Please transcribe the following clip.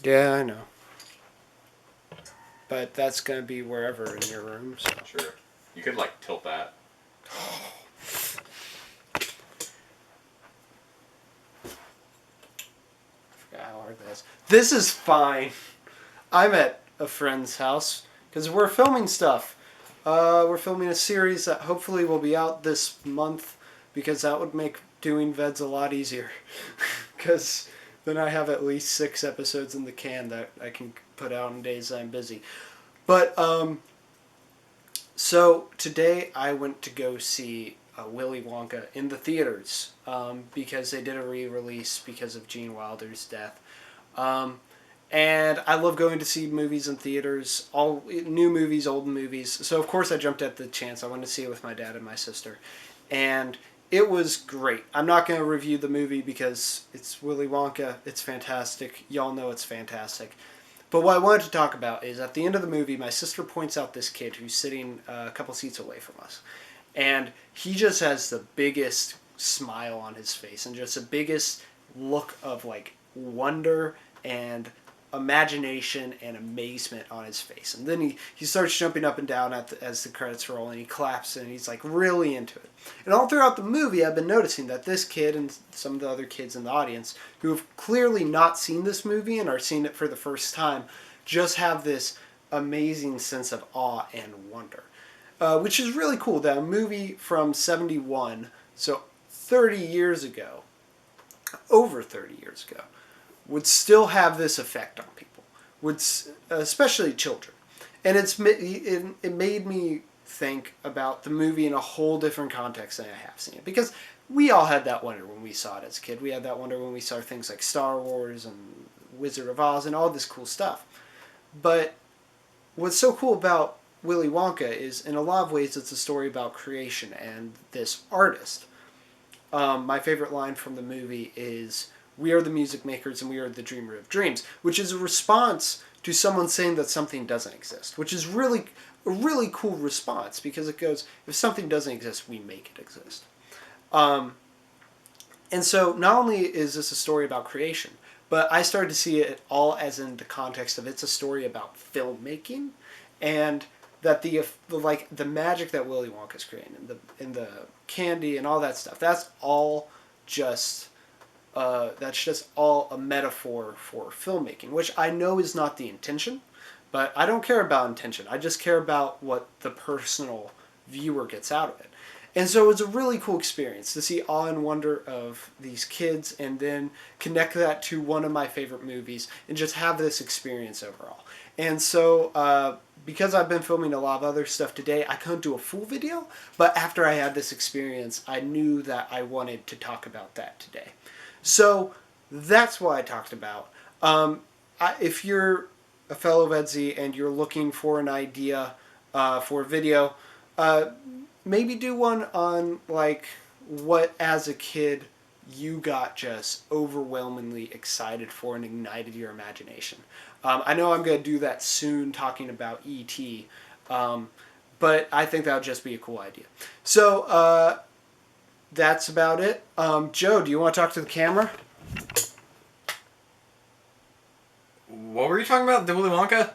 Yeah, I know. But that's going to be wherever in your room. So. Sure. You could, like, tilt that. How hard that is. This is fine. I'm at a friend's house because we're filming stuff. We're filming a series that hopefully will be out this month because that would make doing VEDS a lot easier. Because then I have at least 6 episodes in the can that I can put out on days I'm busy. But, so today I went to go see Willy Wonka in the theaters because they did a re-release because of Gene Wilder's death. And I love going to see movies in theaters, all new movies, old movies. So of course I jumped at the chance. I wanted to see it with my dad and my sister. And it was great. I'm not going to review the movie because it's Willy Wonka. It's fantastic. Y'all know it's fantastic. But what I wanted to talk about is at the end of the movie, my sister points out this kid who's sitting a couple seats away from us. And he just has the biggest smile on his face and just the biggest look of like wonder and imagination and amazement on his face. And then he starts jumping up and down as the credits roll, and he claps, and he's like really into it. And all throughout the movie, I've been noticing that this kid and some of the other kids in the audience who have clearly not seen this movie and are seeing it for the first time just have this amazing sense of awe and wonder. Which is really cool that a movie from 71, so 30 years ago, over 30 years ago, would still have this effect on people, especially children. And it made me think about the movie in a whole different context than I have seen it. Because we all had that wonder when we saw it as a kid. We had that wonder when we saw things like Star Wars and Wizard of Oz and all this cool stuff. But what's so cool about Willy Wonka is, in a lot of ways, it's a story about creation and this artist. My favorite line from the movie is, "We are the music makers and we are the dreamer of dreams," which is a response to someone saying that something doesn't exist, which is really a really cool response because it goes, if something doesn't exist, we make it exist. And so not only is this a story about creation, but I started to see it all as in the context of it's a story about filmmaking, and that the magic that Willy Wonka's creating in the candy and all that stuff, that's just all a metaphor for filmmaking, which I know is not the intention, but I don't care about intention. I just care about what the personal viewer gets out of it. And so it was a really cool experience to see awe and wonder of these kids and then connect that to one of my favorite movies and just have this experience overall. And so because I've been filming a lot of other stuff today, I couldn't do a full video, but after I had this experience, I knew that I wanted to talk about that today. So that's what I talked about. If you're a fellow VEDSy and you're looking for an idea for a video, maybe do one on like what as a kid you got just overwhelmingly excited for and ignited your imagination. I know I'm going to do that soon talking about E.T., but I think that would just be a cool idea. So that's about it. Joe, do you want to talk to the camera? What were you talking about? The Willy Wonka?